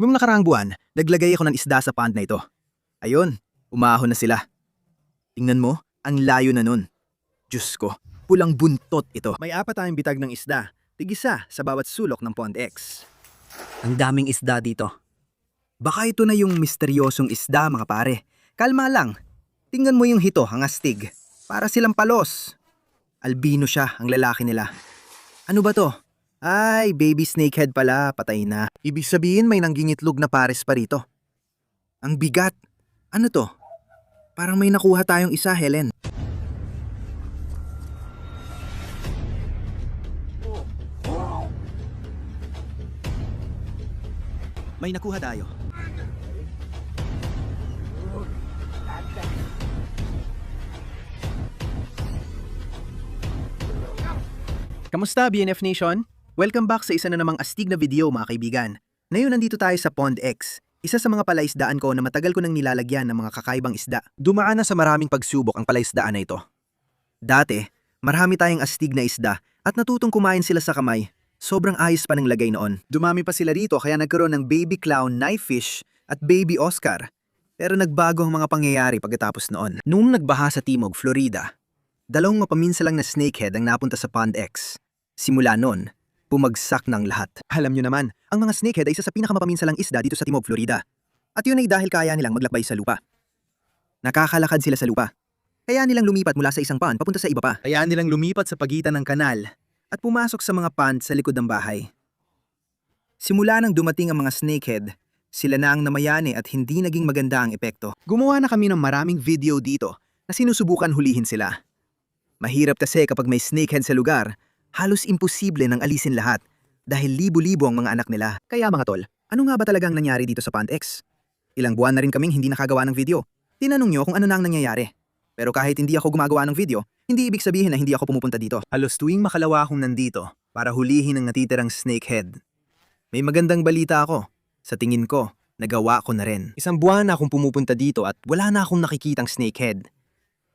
Ngayong nakaraang buwan, naglagay ako ng isda sa pond na ito. Ayun, umahon na sila. Tingnan mo, ang layo na nun. Diyos ko, pulang buntot ito. May 4 tayong bitag ng isda, tig-isa sa bawat sulok ng Pond X. Ang daming isda dito. Baka ito na yung misteryosong isda, mga pare. Kalma lang. Tingnan mo yung hito, ang astig. Para silang palos. Albino siya, ang lalaki nila. Ano ba to? Ay, baby snakehead pala, patay na. Ibig sabihin may nanggingitlog na pares pa rito. Ang bigat. Ano to? Parang may nakuha tayong isa, Helen. May nakuha tayo. Kamusta, BNF Nation? Welcome back sa isa na namang astig na video, mga kaibigan. Ngayon nandito tayo sa Pond X, isa sa mga palaisdaan ko na matagal ko nang nilalagyan ng mga kakaibang isda. Dumaan na sa maraming pagsubok ang palaisdaan na ito. Dati, marami tayong astig na isda at natutong kumain sila sa kamay. Sobrang ayos pa ng lagay noon. Dumami pa sila rito kaya nagkaroon ng baby clown knifefish at baby Oscar. Pero nagbago ang mga pangyayari pagkatapos noon. Noong nagbaha sa Timog, Florida, 2 mapaminsalang na snakehead ang napunta sa Pond X. Simula noon, bumagsak ng lahat. Alam nyo naman, ang mga snakehead ay isa sa pinakamapaminsalang isda dito sa Timog, Florida. At yun ay dahil kaya nilang maglakbay sa lupa. Nakakalakad sila sa lupa. Kaya nilang lumipat mula sa isang pond papunta sa iba pa. Kaya nilang lumipat sa pagitan ng kanal at pumasok sa mga pond sa likod ng bahay. Simula nang dumating ang mga snakehead, sila na ang namayani at hindi naging maganda ang epekto. Gumawa na kami ng maraming video dito na sinusubukan hulihin sila. Mahirap kasi kapag may snakehead sa lugar, halos imposible nang alisin lahat dahil libo-libo ang mga anak nila. Kaya mga tol, ano nga ba talagang nangyari dito sa Pond X? Ilang buwan na rin kaming hindi nakagawa ng video. Tinanong nyo kung ano na ang nangyayari. Pero kahit hindi ako gumagawa ng video, hindi ibig sabihin na hindi ako pumupunta dito. Halos tuwing makalawa akong nandito para hulihin ang natitirang snakehead. May magandang balita ako. Sa tingin ko, nagawa ko na rin. 1 buwan na akong pumupunta dito at wala na akong nakikitang snakehead.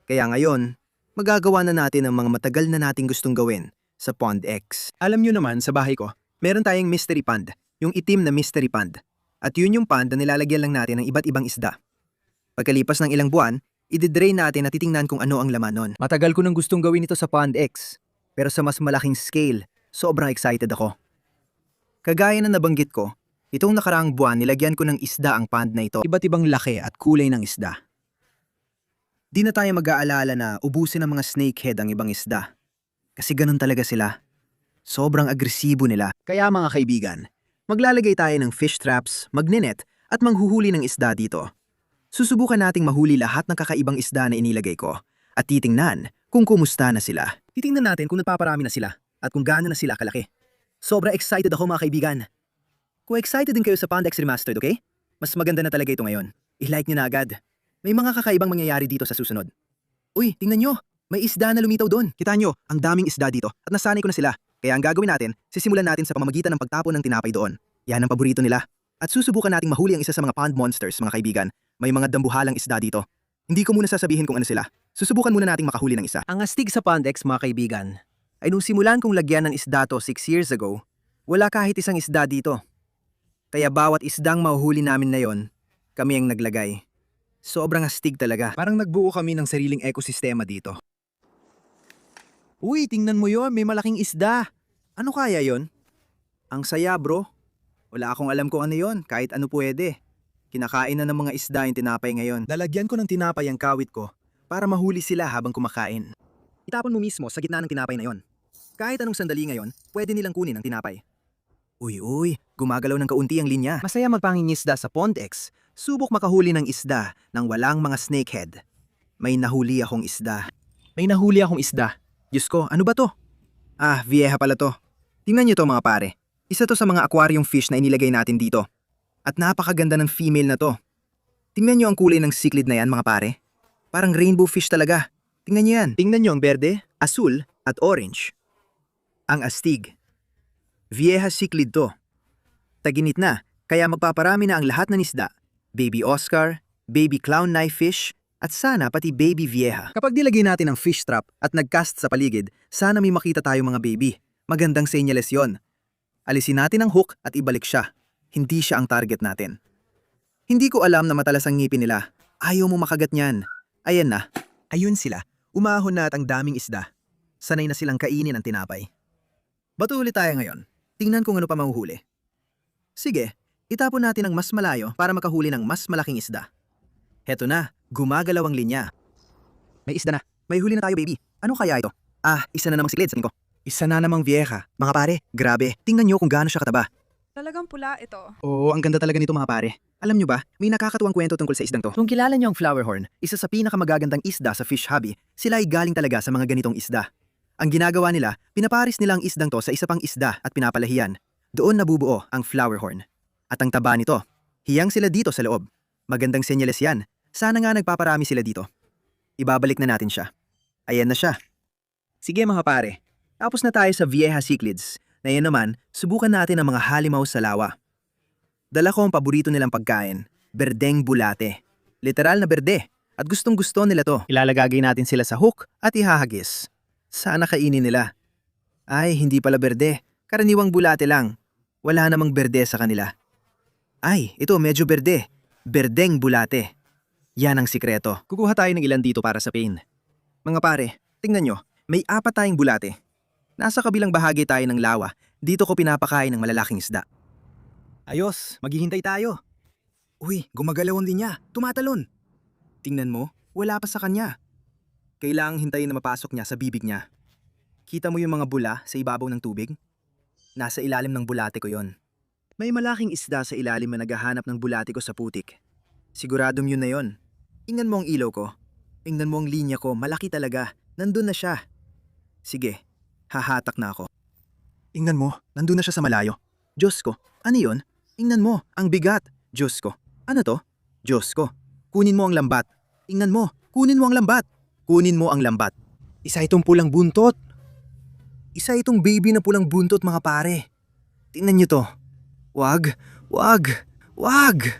Kaya ngayon, magagawa na natin ang mga matagal na nating gustong gawin sa Pond X. Alam nyo naman sa bahay ko, meron tayong mystery pond, yung itim na mystery pond. At yun yung pond na nilalagyan lang natin ng iba't ibang isda. Pagkalipas ng ilang buwan, i-drain natin at titingnan kung ano ang laman nun. Matagal ko nang gustong gawin ito sa Pond X, pero sa mas malaking scale, sobrang excited ako. Kagaya na nabanggit ko, itong nakaraang buwan nilagyan ko ng isda ang pond na ito. Iba't ibang laki at kulay ng isda. Di na tayo mag-aalala na ubusin ng mga snakehead ang ibang isda. Kasi ganun talaga sila. Sobrang agresibo nila. Kaya mga kaibigan, maglalagay tayo ng fish traps, magnenet at manghuhuli ng isda dito. Susubukan nating mahuli lahat ng kakaibang isda na inilagay ko at titingnan kung kumusta na sila. Titingnan natin kung nagpaparami na sila at kung gaano na sila kalaki. Sobra excited ako mga kaibigan. Kung excited din kayo sa Pond X Remastered, okay? Mas maganda na talaga ito ngayon. I-like nyo na agad. May mga kakaibang mangyayari dito sa susunod. Uy, tingnan nyo! May isda na lumitaw doon. Kita nyo, ang daming isda dito at nasanay ko na sila. Kaya ang gagawin natin, sisimulan natin sa pamamagitan ng pagtapon ng tinapay doon. Yan ang paborito nila. At susubukan nating mahuli ang isa sa mga pond monsters, mga kaibigan. May mga dambuhalang isda dito. Hindi ko muna sasabihin kung ano sila. Susubukan muna nating makahuli ng isa. Ang astig sa Pond X, mga kaibigan, ay nung simulan kong lagyan ng isda to 6 years ago, wala kahit isang isda dito. Kaya bawat isdang mahuhuli namin na yon, kami ang naglagay. Sobrang astig talaga. Parang nagbuo kami ng sariling ekosistema dito. Uy, tingnan mo yon, may malaking isda. Ano kaya yon? Ang saya, bro. Wala akong alam kung ano yon, kahit ano pwede. Kinakain na ng mga isda yung tinapay ngayon. Lalagyan ko ng tinapay ang kawit ko para mahuli sila habang kumakain. Itapon mo mismo sa gitna ng tinapay na yon. Kahit anong sandali ngayon, pwede nilang kunin ang tinapay. Uy, gumagalaw ng kaunti ang linya. Masaya magpangingisda sa Pond X. Subok makahuli ng isda nang walang mga snakehead. May nahuli akong isda. Diyos ko, ano ba to? Ah, vieja pala to. Tingnan niyo to mga pare. Isa to sa mga aquarium fish na inilagay natin dito. At napakaganda ng female na to. Tingnan nyo ang kulay ng cichlid na yan mga pare. Parang rainbow fish talaga. Tingnan nyo yan. Tingnan nyo ang berde, asul at orange. Ang astig. Vieja cichlid to. Taginit na, kaya magpaparami na ang lahat ng isda. Baby Oscar, baby clown knifefish, at sana pati baby vieja. Kapag nilagay natin ang fish trap at nagcast sa paligid, sana may makita tayo mga baby. Magandang senyales yon. Alisin natin ang hook at ibalik siya. Hindi siya ang target natin. Hindi ko alam na matalas ang ngipin nila. Ayaw mo makagat niyan. Ayan na. Ayun sila. Umahon na at ang daming isda. Sanay na silang kainin ang tinapay. Bato ulit tayo ngayon. Tingnan kung ano pa mahuhuli. Sige, itapon natin ang mas malayo para makahuli ng mas malaking isda. Heto na, gumagalaw ang linya. May isda na. May huli na tayo, baby. Ano kaya ito? Isa na namang silid sa ko. Isa na namang vieja. Mga pare, grabe. Tingnan nyo kung gaano siya kataba. Talagang pula ito. Oo, ang ganda talaga nito mga pare. Alam nyo ba, may nakakatuwang kwento tungkol sa isdang to. Kung kilala nyo ang flowerhorn, isa sa pinakamagagandang isda sa fish hobby, sila ay galing talaga sa mga ganitong isda. Ang ginagawa nila, pinaparis nila ang isdang to sa isa pang isda at pinapalahiyan. Doon nabubuo ang flowerhorn. At ang taba nito, hiyang sila dito sa loob. Magandang senyales yan. Sana nga nagpaparami sila dito. Ibabalik na natin siya. Ayan na siya. Sige mga pare, tapos na tayo sa Vieja Cichlids. Na yan naman, subukan natin ang mga halimaw sa lawa. Dala ko ang paborito nilang pagkain, berdeng bulate. Literal na berde, at gustong gusto nila to. Ilalagay natin sila sa hook at ihahagis. Sana kainin nila. Ay, hindi pala berde, karaniwang bulate lang. Wala namang berde sa kanila. Ay, ito medyo berde, berdeng bulate. Yan ang sikreto. Kukuha tayo ng ilan dito para sa pain. Mga pare, tingnan nyo, may 4 tayong bulate. Nasa kabilang bahagi tayo ng lawa, dito ko pinapakain ng malalaking isda. Ayos, maghihintay tayo. Uy, gumagalaw ang linya, tumatalon. Tingnan mo, wala pa sa kanya. Kailangang hintayin na mapasok niya sa bibig niya. Kita mo yung mga bula sa ibabaw ng tubig? Nasa ilalim ng bulate ko yon. May malaking isda sa ilalim na naghahanap ng bulate ko sa putik. Siguradong yun na yon. Tingnan mo ang ilaw ko. Tingnan mo ang linya ko, malaki talaga. Nandun na siya. Sige. Hahatak na ako. Ingnan mo, nandun na siya sa malayo. Diyos ko, ano yun? Ingnan mo, ang bigat. Diyos ko, ano to? Diyos ko, kunin mo ang lambat. Ingnan mo, kunin mo ang lambat. Kunin mo ang lambat. Isa itong pulang buntot. Isa itong baby na pulang buntot mga pare. Tingnan niyo to. Wag, wag, wag.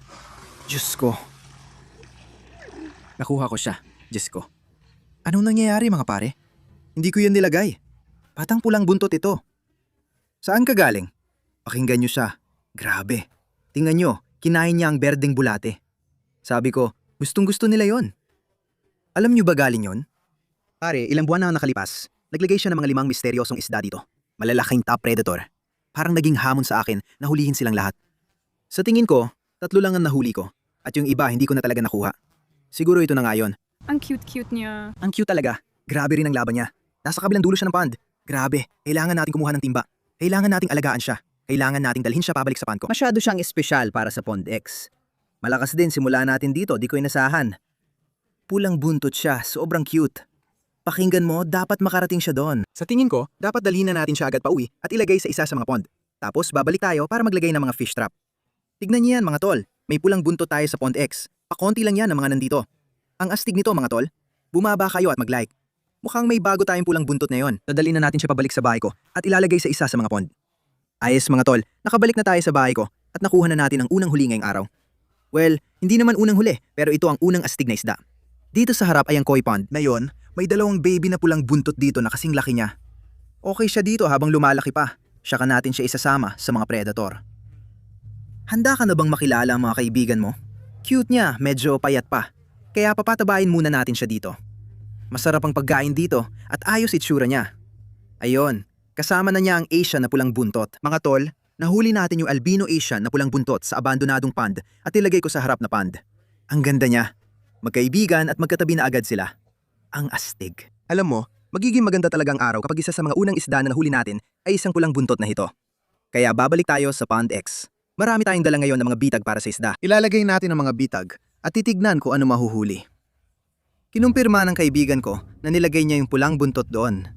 Diyos ko. Nakuha ko siya, Diyos ko. Anong nangyayari mga pare? Hindi ko yan nilagay. Patang pulang buntot ito. Saan ka galing? Pakinggan nyo siya. Grabe. Tingnan nyo, kinain niya ang berdeng bulate. Sabi ko, gustong gusto nila yon. Alam nyo ba galing yon? Pare, ilang buwan na ang nakalipas, naglagay siya ng mga 5 misteryosong isda dito. Malalaking top predator. Parang naging hamon sa akin na hulihin silang lahat. Sa tingin ko, 3 lang ang nahuli ko. At yung iba hindi ko na talaga nakuha. Siguro ito na nga yun. Ang cute-cute niya. Ang cute talaga. Grabe rin ang laban niya. Nasa kabilang dulo siya ng pond. Grabe, kailangan nating kumuha ng timba. Kailangan nating alagaan siya. Kailangan nating dalhin siya pabalik sa pond ko. Masyado siyang espesyal para sa Pond X. Malakas din simula natin dito, di ko inasahan. Pulang buntot siya, sobrang cute. Pakinggan mo, dapat makarating siya doon. Sa tingin ko, dapat dalhin na natin siya agad pauwi at ilagay sa isa sa mga pond. Tapos babalik tayo para maglagay ng mga fish trap. Tignan niyo yan mga tol, may pulang buntot tayo sa Pond X. Pakonti lang yan ang mga nandito. Ang astig nito mga tol, bumaba kayo at mag-like. Mukhang may bago tayong pulang buntot na yon. Dadalhin na natin siya pabalik sa bahay ko at ilalagay sa isa sa mga pond. Ayos mga tol, nakabalik na tayo sa bahay ko at nakuha na natin ang unang huli ngayong araw. Well, hindi naman unang huli pero ito ang unang astig na isda. Dito sa harap ay ang koi pond. Ngayon, may 2 baby na pulang buntot dito na kasing laki niya. Okay siya dito habang lumalaki pa. Saka natin siya isasama sa mga predator. Handa ka na bang makilala ang mga kaibigan mo? Cute niya, medyo payat pa. Kaya papatabain muna natin siya dito. Masarap ang pagkain dito at ayos itsura niya. Ayon, kasama na niya ang Asian na pulang buntot. Mga tol, nahuli natin yung albino Asian na pulang buntot sa abandonadong pond at ilagay ko sa harap na pond. Ang ganda niya. Magkaibigan at magkatabi na agad sila. Ang astig. Alam mo, magiging maganda talagang araw kapag isa sa mga unang isda na nahuli natin ay isang pulang buntot na hito. Kaya babalik tayo sa Pond X. Marami tayong dala ngayon ng mga bitag para sa isda. Ilalagay natin ang mga bitag at titignan kung ano mahuhuli. Kinumpirma ng kaibigan ko na nilagay niya yung pulang buntot doon.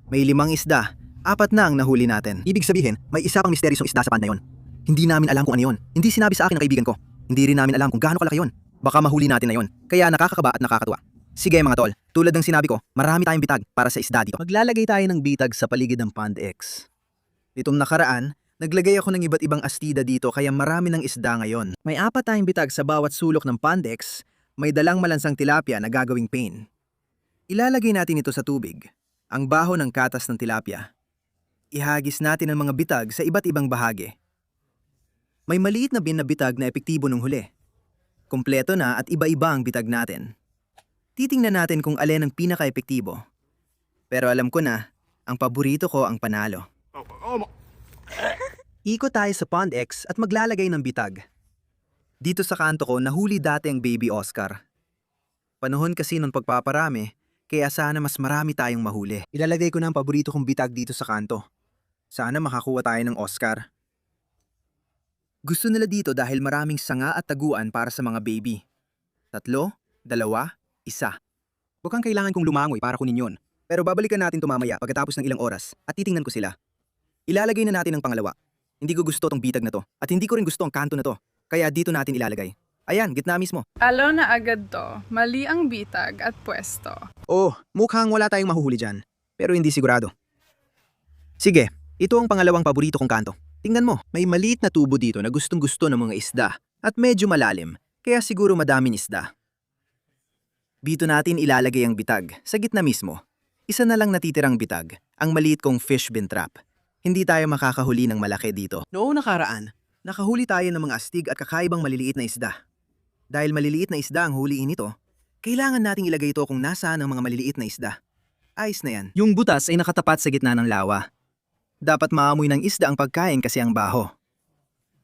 May 5 isda, 4 na ang nahuli natin. Ibig sabihin, may isa pang misteryosong isda sa pond na yon. Hindi namin alam kung ano yon. Hindi sinabi sa akin ng kaibigan ko. Hindi rin namin alam kung gaano kalaki yon. Baka mahuli natin na yon. Kaya nakakakaba at nakakatuwa. Sige mga tol, tulad ng sinabi ko, marami tayong bitag para sa isda dito. Maglalagay tayo ng bitag sa paligid ng Pond X. Nitong nakaraan, naglagay ako ng iba't ibang astida dito kaya marami ng isda ngayon. May 4 tayong bitag sa bawat sulok ng Pond X. May dalang malansang tilapia na gagawing pain. Ilalagay natin ito sa tubig, ang baho ng katas ng tilapia. Ihagis natin ang mga bitag sa iba't ibang bahagi. May maliit na binabitag na epektibo nung huli. Kompleto na at iba-iba ang bitag natin. Titingnan natin kung alin ang pinaka-epektibo. Pero alam ko na, ang paborito ko ang panalo. Ikot tayo sa Pond X at maglalagay ng bitag. Dito sa kanto ko, nahuli dati ang Baby Oscar. Panahon kasi nung pagpaparami, kaya sana mas marami tayong mahuli. Ilalagay ko na ang paborito kong bitag dito sa kanto. Sana makakuha tayo ng Oscar. Gusto nila dito dahil maraming sanga at taguan para sa mga baby. 3, 2, 1. Bukang kailangan kong lumangoy para kunin yon. Pero babalikan natin ito mamaya pagkatapos ng ilang oras at titingnan ko sila. Ilalagay na natin ang pangalawa. Hindi ko gusto tong bitag na to at hindi ko rin gusto ang kanto na to. Kaya dito natin ilalagay. Ayan, gitna mismo. Alo na agad to. Mali ang bitag at pwesto. Oh, mukhang wala tayong mahuhuli dyan. Pero hindi sigurado. Sige, ito ang pangalawang paborito kong kanto. Tingnan mo, may maliit na tubo dito na gustong-gusto ng mga isda at medyo malalim, kaya siguro madaming isda. Dito natin ilalagay ang bitag, sa gitna mismo. Isa na lang natitirang bitag, ang maliit kong fish bin trap. Hindi tayo makakahuli ng malaki dito. Noong nakaraan, nakahuli tayo ng mga astig at kakaibang maliliit na isda. Dahil maliliit na isda ang huliin nito, kailangan nating ilagay ito kung nasaan ang mga maliliit na isda. Ayos na yan. Yung butas ay nakatapat sa gitna ng lawa. Dapat maamoy ng isda ang pagkain kasi ang baho.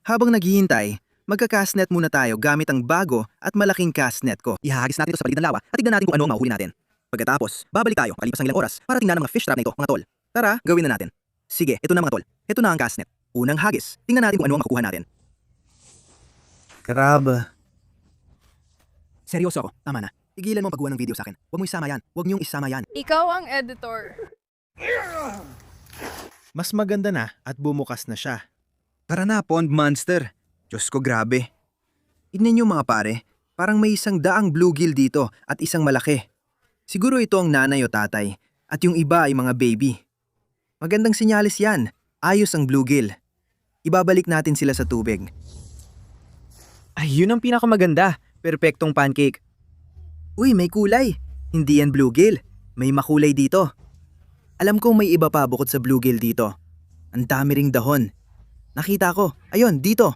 Habang naghihintay, magka-castnet muna tayo gamit ang bago at malaking castnet ko. Ihahagis natin ito sa paligid ng lawa at tignan natin kung ano ang mahuhuli natin. Pagkatapos, babalik tayo makalipas ng ilang oras para tingnan ang mga fish trap na ito, mga tol. Tara, gawin na natin. Sige, ito na mga tol. Ito na ang castnet. Unang hagis. Tingnan natin kung ano ang makukuha natin. Crab. Seryoso ako. Tama na. Tigilan mo ang paggawa ng video sa akin. Huwag mo isama yan. Huwag niyong isama yan. Ikaw ang editor. Mas maganda na at bumukas na siya. Tara na, Pond Monster. Diyos ko, grabe. Tignan niyo mga pare, parang may isang daang bluegill dito at isang malaki. Siguro ito ang nanay o tatay at yung iba ay mga baby. Magandang sinyalis yan. Ayos ang bluegill. Ibabalik natin sila sa tubig. Ay, yun ang pinakamaganda. Perpektong pancake. Uy, may kulay. Hindi yan bluegill. May makulay dito. Alam kong may iba pa bukod sa bluegill dito. Ang dami ring dahon. Nakita ko. Ayun, dito.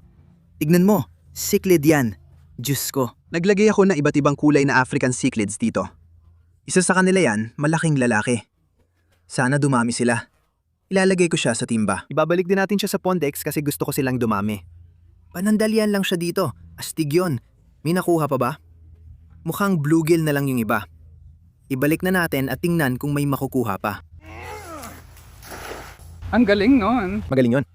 Tignan mo. Cichlid yan. Diyos ko. Naglagay ako ng iba't ibang kulay na African cichlids dito. Isa sa kanila yan, malaking lalaki. Sana dumami sila. Ilalagay ko siya sa timba. Ibabalik din natin siya sa Pondex kasi gusto ko silang dumami. Panandalian lang siya dito. Astig yun. May nakuha pa ba? Mukhang bluegill na lang yung iba. Ibalik na natin at tingnan kung may makukuha pa. Ang galing nun. Magaling yun.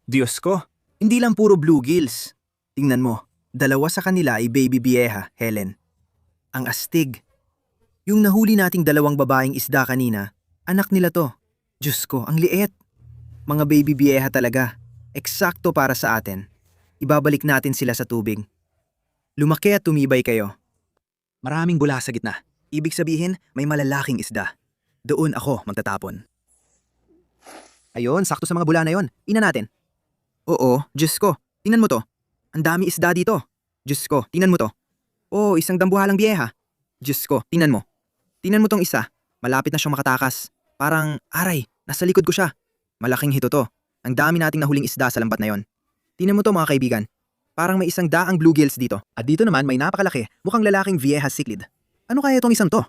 Diyos ko, hindi lang puro bluegills. Tingnan mo, 2 sa kanila ay baby vieja, Helen. Ang astig. Yung nahuli nating 2 babaeng isda kanina, anak nila to. Diyos ko, ang liit. Mga baby vieja talaga. Eksakto para sa atin. Ibabalik natin sila sa tubig. Lumaki at tumibay kayo. Maraming bula sa gitna. Ibig sabihin, may malalaking isda. Doon ako magtatapon. Ayun, sakto sa mga bula na yon. Ina natin. Oo, Diyos ko. Tingnan mo to. Ang dami isda dito. Diyos ko, tingnan mo to. Oh, isang dambuhalang bieha. Diyos ko, tingnan mo. Tingnan mo tong isa. Malapit na siyang makatakas. Parang, aray, nasa likod ko siya. Malaking hito to. Ang dami nating nahuling isda sa lambat na yon. Tingnan mo to mga kaibigan. Parang may 100 bluegills dito. At dito naman may napakalaki, mukhang lalaking vieja cichlid. Ano kaya itong isang to?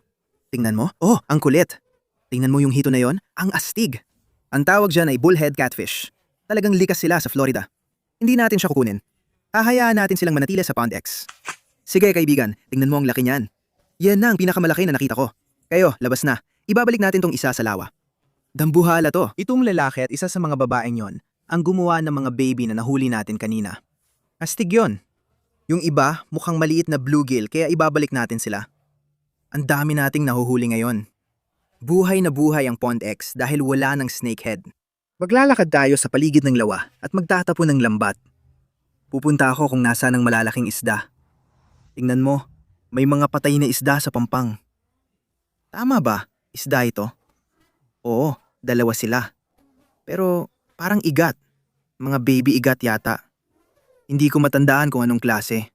Tingnan mo. Oh, ang kulit. Tingnan mo yung hito na yon. Ang astig. Ang tawag dyan ay bullhead catfish. Talagang likas sila sa Florida. Hindi natin siya kukunin. Hahayaan natin silang manatili sa Pond X. Sige kaibigan, tingnan mo ang laki niyan. Yan na ang pinakamalaki na nakita ko. Kayo, labas na. Ibabalik natin tong isa sa lawa. Dambuhala to. Itong lalaki at isa sa mga babaeng yon ang gumawa ng mga baby na nahuli natin kanina. Astig yon. Yung iba mukhang maliit na bluegill kaya ibabalik natin sila. Ang dami nating nahuhuli ngayon. Buhay na buhay ang Pond X dahil wala ng snakehead. Maglalakad tayo sa paligid ng lawa at magtatapon ng lambat. Pupunta ako kung nasa ng malalaking isda. Tingnan mo, may mga patay na isda sa pampang. Tama ba? Isda ito? Oo, 2 sila. Pero parang igat. Mga baby igat yata. Hindi ko matandaan kung anong klase.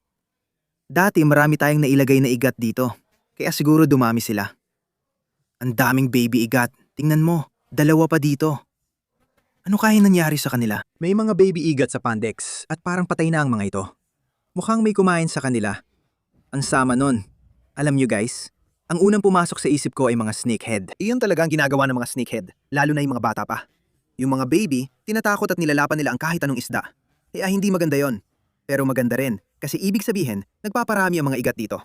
Dati marami tayong nailagay na igat dito, kaya siguro dumami sila. Ang daming baby igat. Tingnan mo, 2 pa dito. Ano kaya nangyari sa kanila? May mga baby igat sa Pandex at parang patay na ang mga ito. Mukhang may kumain sa kanila. Ang sama nun. Alam nyo guys, ang unang pumasok sa isip ko ay mga snakehead. Iyon talaga ang ginagawa ng mga snakehead, lalo na yung mga bata pa. Yung mga baby, tinatakot at nilalapan nila ang kahit anong isda. Hindi maganda yon. Pero maganda rin, kasi ibig sabihin, nagpaparami ang mga igat dito.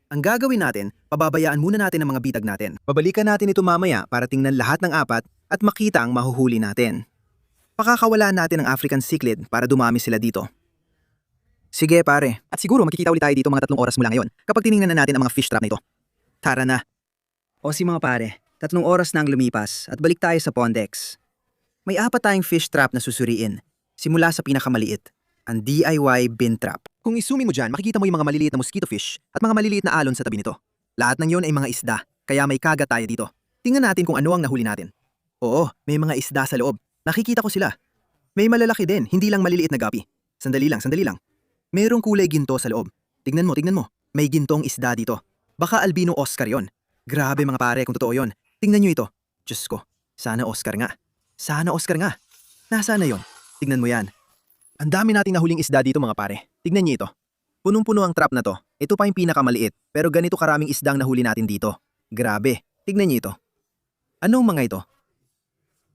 Ang gagawin natin, pababayaan muna natin ang mga bitag natin. Babalikan natin ito mamaya para tingnan lahat ng apat at makita ang mahuhuli natin. Pakakawalaan natin ang African cichlid para dumami sila dito. Sige pare. At siguro makikita ulit tayo dito mga 3 oras mula ngayon kapag tiningnan na natin ang mga fish trap na ito. Tara na. O si mga pare, 3 oras na ang lumipas at balik tayo sa Pondex. May 4 tayong fish trap na susuriin. Simula sa pinakamaliit, ang DIY bin trap. Kung isumi mo dyan, makikita mo yung mga maliliit na mosquito fish at mga maliliit na alon sa tabi nito. Lahat ng yon ay mga isda, kaya may kagat tayo dito. Tingnan natin kung ano ang nahuli natin. Oo, may mga isda sa loob. Nakikita ko sila. May malalaki din, hindi lang maliliit na gapi. Sandali lang. Merong kulay ginto sa loob. Tignan mo. May gintong isda dito. Baka albino Oscar yon. Grabe mga pare kung totoo yon. Tingnan nyo ito. Diyos ko, sana Oscar nga. Nasaan na yon? Tignan mo yan. Ang dami nating nahuling isda dito mga pare. Tignan nyo ito. Punong-puno ang trap na to. Ito pa yung pinakamaliit, pero ganito karaming isdang nahuli natin dito. Grabe. Tignan nyo ito. Anong mga ito?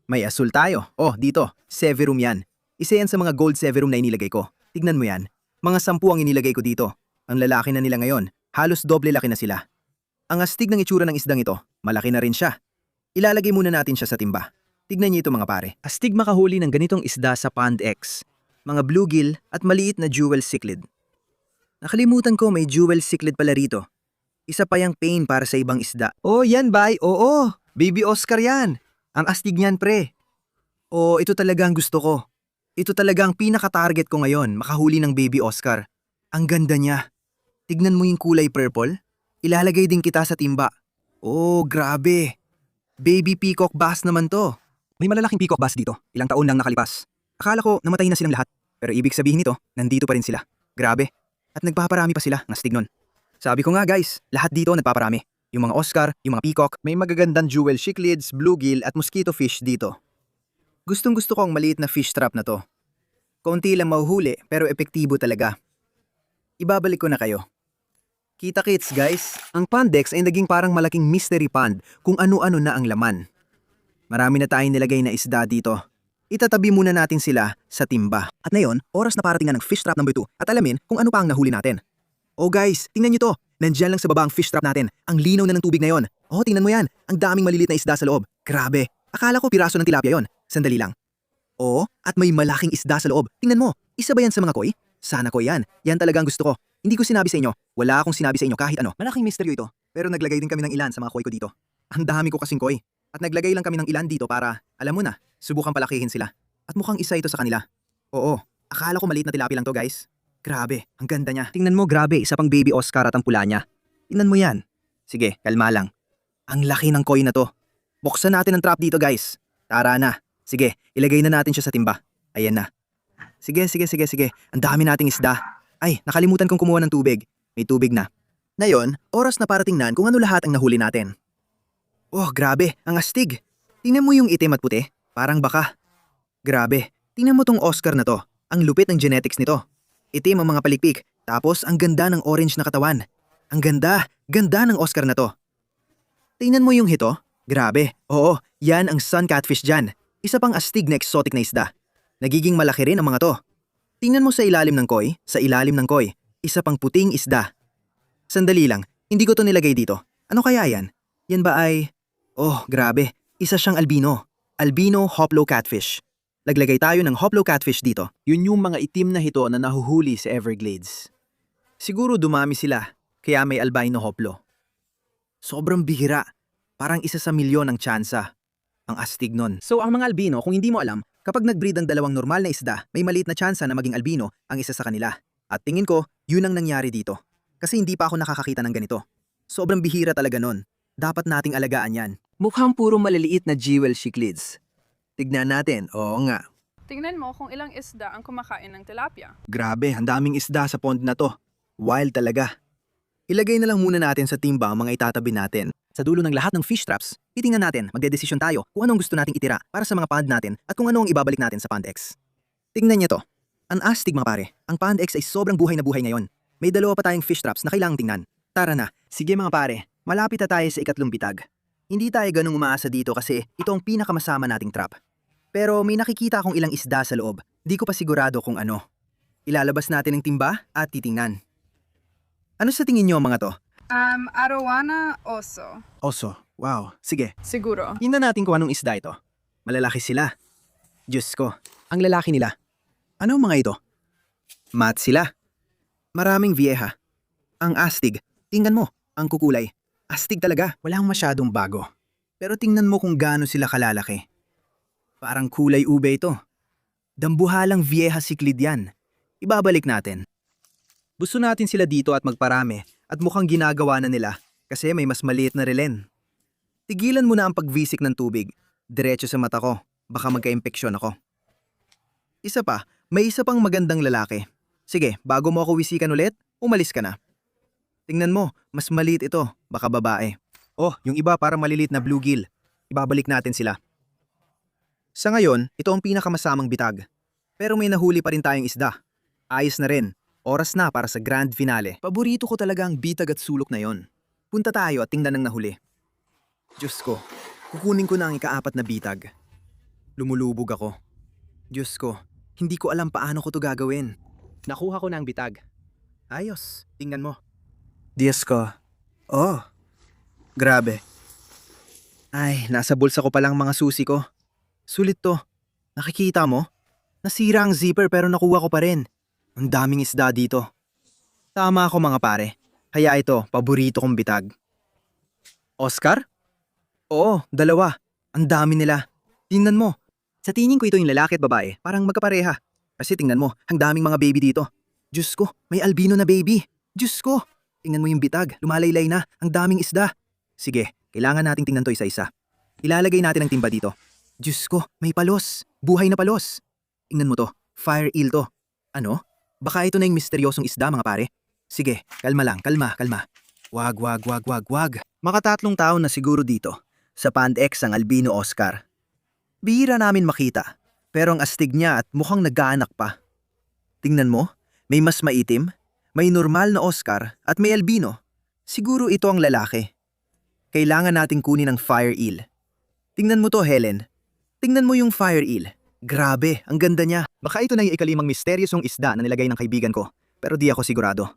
May asul tayo. Oh, dito. Severum yan. Isa yan sa mga gold severum na inilagay ko. Tignan mo yan. Mga 10 ang inilagay ko dito. Ang lalaki na nila ngayon. Halos doble laki na sila. Ang astig ng itsura ng isdang ito. Malaki na rin siya. Ilalagay muna natin siya sa timba. Tignan niyo ito mga pare. Astig makahuli ng ganitong isda sa Pond X. Mga bluegill at maliit na jewel cichlid. Nakalimutan ko may jewel cichlid pala rito. Isa pa yung pain para sa ibang isda. Oh, yan bay. Oo. Baby Oscar yan. Ang astig niyan pre. Oh, ito talaga ang gusto ko. Ito talaga ang pinaka-target ko ngayon, makahuli ng baby Oscar. Ang ganda niya. Tignan mo yung kulay purple. Ilalagay din kita sa timba. Oh, grabe. Baby peacock bass naman to. May malalaking peacock bass dito. Ilang taon lang nakalipas. Akala ko namatay na silang lahat. Pero ibig sabihin nito, nandito pa rin sila. Grabe. At nagpaparami pa sila ng astig nun. Sabi ko nga guys, lahat dito nagpaparami. Yung mga Oscar, yung mga peacock, may magagandang jewel cichlids, bluegill at mosquito fish dito. Gustong gusto ko ang maliit na fish trap na to. Kaunti lang mahuhuli pero epektibo talaga. Ibabalik ko na kayo. Kita-kits guys, ang Pondex ay naging parang malaking mystery pond kung ano-ano na ang laman. Marami na tayong nilagay na isda dito. Itatabi muna natin sila sa timba. At ngayon, oras na parating na ng fish trap number 2 at alamin kung ano pa ang nahuli natin. Oh guys, tingnan nyo to. Nandyan lang sa baba ang fish trap natin. Ang linaw na ng tubig ngayon. Oh, tingnan mo yan. Ang daming maliliit na isda sa loob. Grabe. Akala ko piraso ng tilapia yon. Sandali lang. Oh, at may malaking isda sa loob. Tingnan mo. Isa ba yan sa mga koi? Sana koi yan. Yan talaga ang gusto ko. Hindi ko sinabi sa inyo. Wala akong sinabi sa inyo kahit ano. Malaking misteryo ito. Pero naglagay din kami ng ilan sa mga koi ko dito. Ang dami ko kasing koi. At naglagay lang kami ng ilan dito para, alam mo na, subukan palakihin sila. At mukhang isa ito sa kanila. Oo, akala ko maliit na tilapia lang to guys. Grabe, ang ganda niya. Tingnan mo, grabe, isa pang baby Oscar at ang pula niya. Tingnan mo yan. Sige, kalma lang. Ang laki ng koi na to. Buksan natin ang trap dito guys. Tara na. Sige, ilagay na natin siya sa timba. Ayan na. Sige. Ang dami nating isda. Ay, nakalimutan kong kumuha ng tubig. May tubig na. Ngayon, oras na para tingnan kung ano lahat ang nahuli natin. Oh, grabe, ang astig. Tingnan mo yung itim at puti. Parang baka. Grabe, tingnan mo tong Oscar na to. Ang lupit ng genetics nito. Itim ang mga palikpik, tapos ang ganda ng orange na katawan. Ang ganda ng Oscar na to. Tingnan mo yung hito. Grabe, oo, yan ang sun catfish dyan. Isa pang astig na exotic na isda. Nagiging malaki rin ang mga to. Tingnan mo sa ilalim ng koi, isa pang puting isda. Sandali lang, hindi ko to nilagay dito. Ano kaya yan? Yan ba ay... Oh, grabe, isa siyang albino. Albino hoplo catfish. Naglagay tayo ng hoplo catfish dito. Yun yung mga itim na hito na nahuhuli sa Everglades. Siguro dumami sila, kaya may albino hoplo. Sobrang bihira. Parang isa sa milyon ang tsansa. Ang astig nun. So ang mga albino, kung hindi mo alam, kapag nag-breed ang dalawang normal na isda, may maliit na tsansa na maging albino ang isa sa kanila. At tingin ko, yun ang nangyari dito. Kasi hindi pa ako nakakakita ng ganito. Sobrang bihira talaga nun. Dapat nating alagaan yan. Mukhang puro maliliit na jewel cichlids. Tignan natin, oo nga. Tingnan mo kung ilang isda ang kumakain ng tilapia. Grabe, ang daming isda sa pond na to. Wild talaga. Ilagay na lang muna natin sa timba ang mga itatabi natin. Sa dulo ng lahat ng fish traps, titingnan natin, magdedesisyon tayo kung anong gusto nating itira para sa mga pond natin at kung ano ang ibabalik natin sa Pond X. Tingnan niyo to. Ang astig mga pare, ang Pond X ay sobrang buhay na buhay ngayon. May dalawa pa tayong fish traps na kailangang tingnan. Tara na. Sige mga pare, malapit na tayo sa ikatlong bitag. Hindi tayo ganung umaasa dito kasi ito ang pinakamasama nating trap. Pero may nakikita akong ilang isda sa loob. Di ko pa sigurado kung ano. Ilalabas natin ang timba at titingnan. Ano sa tingin niyo mga to? Arowana oso. Oso. Wow. Sige. Siguro. Tingnan natin kung anong isda ito. Malalaki sila. Diyos ko. Ang lalaki nila. Ano mga ito? Mat sila. Maraming vieja. Ang astig. Tingnan mo. Ang kukulay. Astig talaga. Walang masyadong bago. Pero tingnan mo kung gaano sila kalalaki. Parang kulay ube ito. Dambuhalang vieja siklid yan. Ibabalik natin. Gusto natin sila dito at magparami at mukhang ginagawa na nila kasi may mas maliit na relen. Tigilan mo na ang pagvisik ng tubig. Diretso sa mata ko. Baka magka-impeksyon ako. Isa pa, may isa pang magandang lalaki. Sige, bago mo ako wisikan ulit, umalis ka na. Tingnan mo, mas maliit ito. Baka babae. Oh, yung iba para maliliit na bluegill. Ibabalik natin sila. Sa ngayon, ito ang pinakamasamang bitag. Pero may nahuli pa rin tayong isda. Ayos na rin. Oras na para sa grand finale. Paborito ko talaga ang bitag at sulok na yon. Punta tayo at tingnan ng nahuli. Diyos ko, kukunin ko na ang ikaapat na bitag. Lumulubog ako. Diyos ko, hindi ko alam paano ko to gagawin. Nakuha ko na ang bitag. Ayos, tingnan mo. Diyos ko. Oh, grabe. Ay, nasa bulsa ko palang mga susi ko. Sulit to. Nakikita mo? Nasira ang zipper pero nakuha ko pa rin. Ang daming isda dito. Tama ako mga pare. Kaya ito, paborito kong bitag. Oscar? Oo, dalawa. Ang dami nila. Tingnan mo. Sa tingin ko ito yung lalaki at babae. Parang magkapareha. Kasi tingnan mo, ang daming mga baby dito. Diyos ko, may albino na baby. Diyos ko. Tingnan mo yung bitag. Lumalaylay na. Ang daming isda. Sige, kailangan nating tingnan to isa-isa. Ilalagay natin ang timba dito. Diyos ko, may palos. Buhay na palos. Tingnan mo to. Fire eel to. Ano? Baka ito na yung misteryosong isda mga pare. Sige, kalma lang, kalma. Wag. Makatatlong taon na siguro dito. Sa Pond X ang albino Oscar. Bihira namin makita. Pero ang astig niya at mukhang nagkaanak pa. Tingnan mo, may mas maitim, may normal na Oscar at may albino. Siguro ito ang lalaki. Kailangan nating kunin ang fire eel. Tingnan mo to, Helen. Tingnan mo yung fire eel. Grabe, ang ganda niya. Baka ito na yung ikalimang misteryosong isda na nilagay ng kaibigan ko, pero di ako sigurado.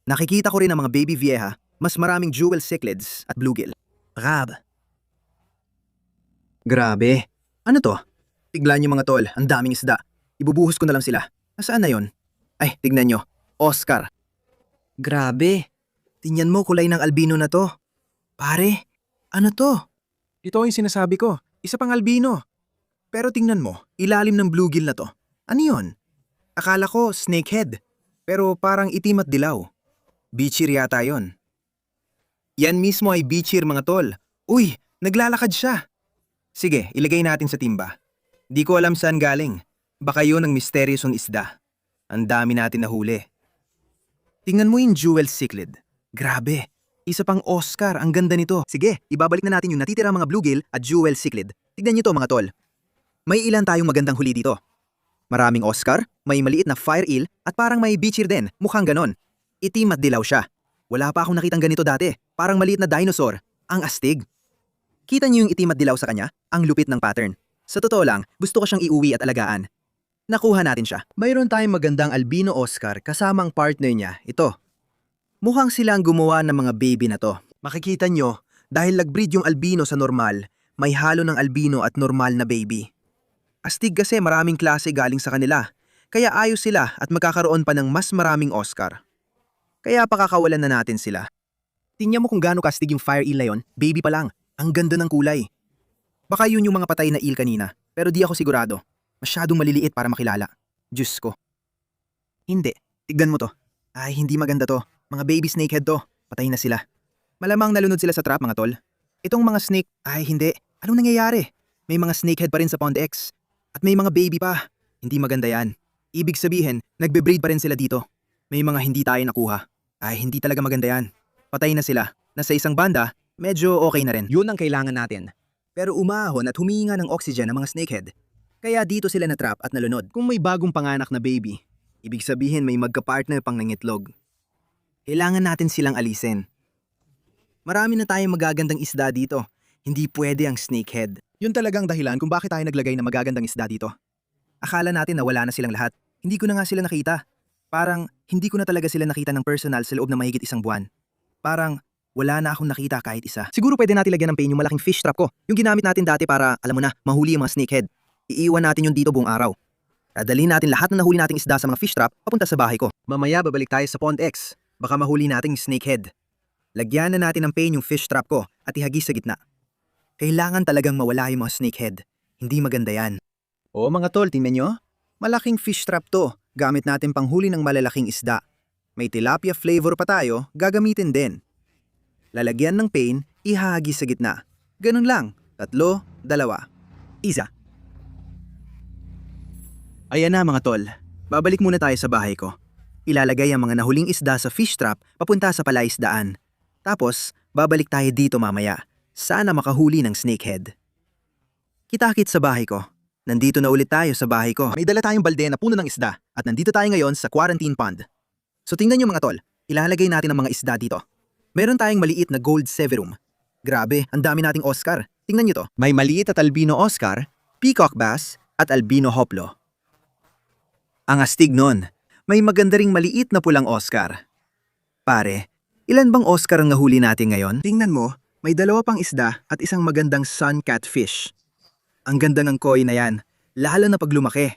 Nakikita ko rin ang mga baby vieja, mas maraming jewel cichlids at bluegill. Grabe. Ano to? Tignan niyo mga tol, ang daming isda. Ibubuhos ko na lang sila. Nasaan na yon? Ay, tignan niyo. Oscar. Grabe. Tingnan mo kulay ng albino na to. Pare, ano to? Ito yung sinasabi ko. Isa pang albino. Pero tingnan mo, ilalim ng bluegill na to. Ano yun? Akala ko snakehead. Pero parang itim at dilaw. Bichir yata yon. Yan mismo ay bichir mga tol. Uy, naglalakad siya. Sige, ilagay natin sa timba. Di ko alam saan galing. Baka yun ang misteryosong isda. Ang dami natin nahuli. Tingnan mo yung jewel cichlid. Grabe. Isa pang Oscar, ang ganda nito. Sige, ibabalik na natin yung natitira mga bluegill at jewel cichlid. Tignan niyo to mga tol. May ilan tayong magandang huli dito. Maraming Oscar, may maliit na fire eel at parang may bichir din, mukhang ganon. Itim at dilaw siya. Wala pa akong nakitang ganito dati, parang maliit na dinosaur. Ang astig. Kita niyo yung itim at dilaw sa kanya? Ang lupit ng pattern. Sa totoo lang, gusto ko siyang iuwi at alagaan. Nakuha natin siya. Mayroon tayong magandang albino Oscar kasama ang partner niya, ito. Mukhang sila ang gumawa ng mga baby na to. Makikita nyo, dahil nag-breed yung albino sa normal, may halo ng albino at normal na baby. Astig kasi maraming klase galing sa kanila, kaya ayos sila at magkakaroon pa ng mas maraming Oscar. Kaya pakakawalan na natin sila. Tingnan mo kung gaano kastig yung fire eel na yon, baby pa lang. Ang ganda ng kulay. Baka yun yung mga patay na eel kanina, pero di ako sigurado. Masyadong maliliit para makilala. Diyos ko. Hindi, tignan mo to. Ay, hindi maganda to. Mga baby snakehead to. Patay na sila. Malamang nalunod sila sa trap mga tol. Itong mga snake, ay hindi. Anong nangyayari? May mga snakehead pa rin sa Pond X. At may mga baby pa. Hindi maganda yan. Ibig sabihin, nagbe-breed pa rin sila dito. May mga hindi tayo nakuha. Ay, hindi talaga maganda yan. Patay na sila. Nasa isang banda, medyo okay na rin. Yun ang kailangan natin. Pero umahon at humingi nga ng oxygen ang mga snakehead. Kaya dito sila na-trap at nalunod. Kung may bagong panganak na baby, ibig sabihin may magka-partner pang nangitlog. Kailangan natin silang alisin. Marami na tayong magagandang isda dito. Hindi pwede ang snakehead. Yun talagang dahilan kung bakit tayo naglagay ng magagandang isda dito. Akala natin na wala na silang lahat. Hindi ko na nga sila nakita. Parang hindi ko na talaga sila nakita ng personal sa loob ng mahigit isang buwan. Parang wala na akong nakita kahit isa. Siguro pwede natin lagyan ng pain yung malaking fish trap ko. Yung ginamit natin dati para, alam mo na, mahuli yung mga snakehead. Iiwan natin yun dito buong araw. Dadalhin natin lahat ng nahuli nating isda sa mga fish trap papunta sa bahay ko. Mamaya babalik tayo sa Pond X. Baka mahuli natin yung snakehead. Lagyan na natin ng pain yung fish trap ko at ihagis sa gitna. Kailangan talagang mawala yung mga snakehead. Hindi maganda yan. Oo mga tol, tingnan nyo. Malaking fish trap to. Gamit natin panghuli ng malalaking isda. May tilapia flavor pa tayo, gagamitin din. Lalagyan ng pain, ihahagis sa gitna. Ganun lang. 3, 2, 1. Ayan na mga tol. Babalik muna tayo sa bahay ko. Ilalagay ang mga nahuling isda sa fish trap papunta sa palaisdaan. Tapos, babalik tayo dito mamaya. Sana makahuli ng snakehead. Kita-kit sa bahay ko. Nandito na ulit tayo sa bahay ko. May dala tayong balde na puno ng isda at nandito tayo ngayon sa quarantine pond. So tingnan nyo mga tol, ilalagay natin ang mga isda dito. Meron tayong maliit na gold severum. Grabe, ang dami nating Oscar. Tingnan nyo to. May maliit at albino Oscar, peacock bass, at albino hoplo. Ang astig nun, may maganda ring maliit na pulang Oscar. Pare, ilan bang Oscar ang nahuli natin ngayon? Tingnan mo, may 2 pang isda at isang magandang sun catfish. Ang ganda ng koi na yan, lalo na pag lumaki.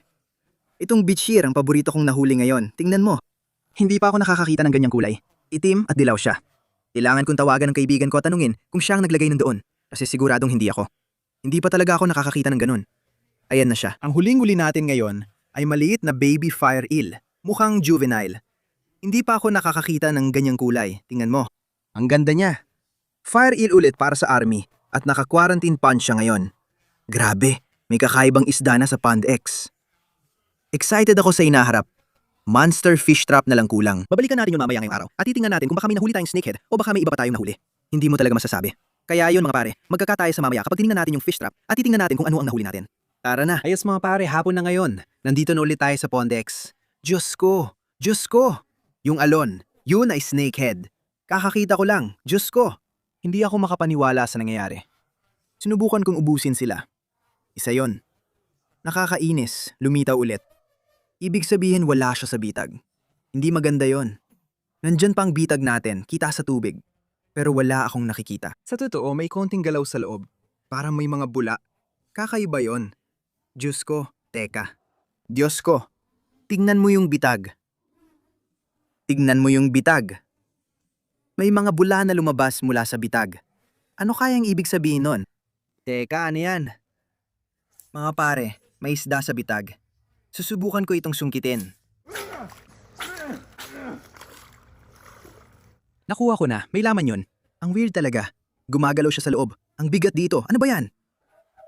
Itong beachier ang paborito kong nahuli ngayon, tingnan mo. Hindi pa ako nakakakita ng ganyang kulay. Itim at dilaw siya. Kailangan kong tawagan ng kaibigan ko at tanungin kung siya ang naglagay ng doon, kasi siguradong hindi ako. Hindi pa talaga ako nakakakita ng ganun. Ayan na siya. Ang huling-huli natin ngayon ay maliit na baby fire eel, mukhang juvenile. Hindi pa ako nakakakita ng ganyang kulay, tingnan mo. Ang ganda niya. Fire eel ulit para sa army at naka-quarantine pond siya ngayon. Grabe, may kakaibang isda na sa Pond X. Excited ako sa inaharap. Monster fish trap na lang kulang. Babalikan natin yun mamaya ngayong araw at titingnan natin kung baka may nahuli tayong snakehead o baka may iba pa tayong nahuli. Hindi mo talaga masasabi. Kaya yun mga pare, magkaka tayo sa mamaya kapag tinignan natin yung fish trap at titingnan natin kung ano ang nahuli natin. Tara na. Ayos mga pare, hapon na ngayon. Nandito na ulit tayo sa Pond X. Diyos ko! Diyos ko! Yung alon, yun ay snakehead. Kakakita ko lang, Diyos ko! Hindi ako makapaniwala sa nangyayari. Sinubukan kong ubusin sila. Isa yon. Nakakainis, lumitaw ulit. Ibig sabihin wala siya sa bitag. Hindi maganda yon. Nandyan pa ang bitag natin, kita sa tubig. Pero wala akong nakikita. Sa totoo, may konting galaw sa loob. Parang may mga bula. Kakaiba yon. Diyos ko, teka. Diyos ko, tingnan mo yung bitag. Tingnan mo yung bitag. May mga bula na lumabas mula sa bitag. Ano kayang ibig sabihin nun? Teka, ano yan? Mga pare, may isda sa bitag. Susubukan ko itong sungkitin. Nakuha ko na, may laman yun. Ang weird talaga. Gumagalaw siya sa loob. Ang bigat dito, ano ba yan?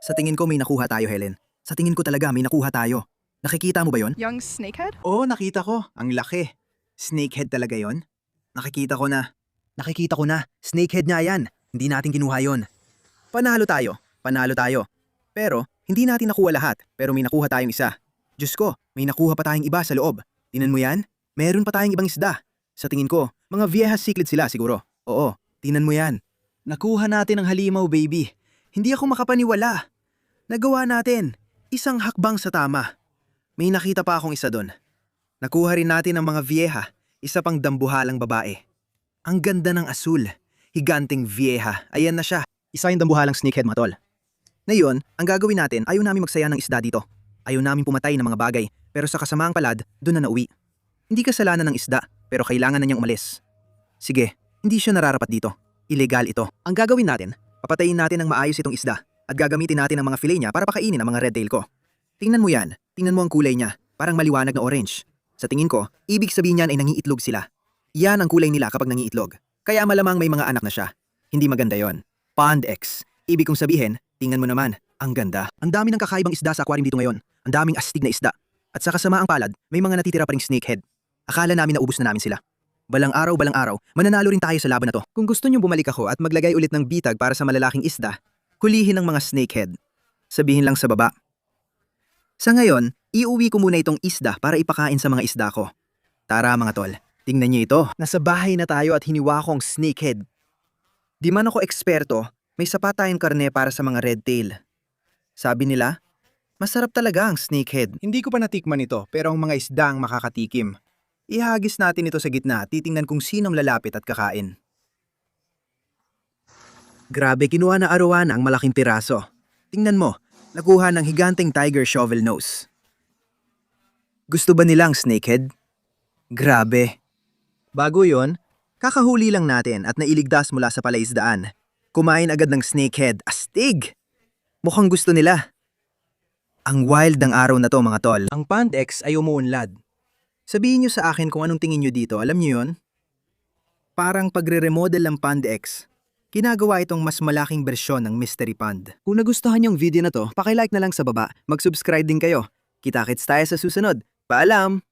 Sa tingin ko may nakuha tayo, Helen. Sa tingin ko talaga may nakuha tayo. Nakikita mo ba yon? Young snakehead? Oo, nakita ko. Ang laki. Snakehead talaga yon? Nakikita ko na. Nakikita ko na. Snakehead nga yan. Hindi natin kinuha yon. Panalo tayo. Panalo tayo. Pero, hindi natin nakuha lahat. Pero may nakuha tayong isa. Diyos ko, may nakuha pa tayong iba sa loob. Tingnan mo yan? Meron pa tayong ibang isda. Sa tingin ko, mga viejas cichlid sila siguro. Oo, tingnan mo yan. Nakuha natin ang halimaw, baby. Hindi ako makapaniwala. Nagawa natin. Isang hakbang sa tama. May nakita pa akong isa doon. Nakuha rin natin ang mga vieja. Isa pang dambuhalang babae. Ang ganda ng asul. Higanting vieja. Ayan na siya. Isa yung dambuhalang snakehead, mga tol. Ngayon, ang gagawin natin, ayaw namin magsaya ng isda dito. Ayaw namin pumatay ng mga bagay, pero sa kasamaang palad, doon na nauwi. Hindi kasalanan ng isda, pero kailangan na niyang umalis. Sige, hindi siya nararapat dito. Illegal ito. Ang gagawin natin, papatayin natin ng maayos itong isda at gagamitin natin ang mga fillet niya para pakainin ang mga red tail ko. Tingnan mo yan. Tingnan mo ang kulay niya. Parang maliwanag na orange. Sa tingin ko, ibig sabihin niyan ay nangiitlog sila. Yan ang kulay nila kapag nangiitlog. Kaya malamang may mga anak na siya. Hindi maganda yon. Pond X. Ibig kong sabihin, tingnan mo naman, ang ganda. Ang dami ng kakaibang isda sa aquarium dito ngayon. Ang daming astig na isda. At sa kasamaang palad, may mga natitira pa ring snakehead. Akala namin naubos na namin sila. Balang araw, mananalo rin tayo sa laban na to. Kung gusto nyo bumalik ako at maglagay ulit ng bitag para sa malalaking isda, hulihin ng mga snakehead. Sabihin lang sa baba. Sa ngayon, iuwi ko muna itong isda para ipakain sa mga isda ko. Tara mga tol, tingnan niyo ito. Nasa bahay na tayo at hiniwa kong snakehead. Di man ako eksperto, may sapat tayong karne para sa mga red tail. Sabi nila, masarap talaga ang snakehead. Hindi ko pa natikman ito pero ang mga isda ang makakatikim. Ihagis natin ito sa gitna at titingnan kung sinong lalapit at kakain. Grabe, kinuha na arawan ang malaking piraso. Tingnan mo, nakuha ng higanteng tiger shovel nose. Gusto ba nilang snakehead? Grabe. Bago yon, kakahuli lang natin at nailigtas mula sa palaisdaan. Kumain agad ng snakehead, astig! Mukhang gusto nila. Ang wild ng araw na to mga tol. Ang Pond X ay umuunlad. Sabihin nyo sa akin kung anong tingin nyo dito, alam nyo yon? Parang pagre-remodel ng Pond X. Ginagawa itong mas malaking bersyon ng Mystery Pond. Kung nagustuhan yung video na to, pakilike na lang sa baba, mag-subscribe din kayo. Kita-kits tayo sa susunod. Paalam!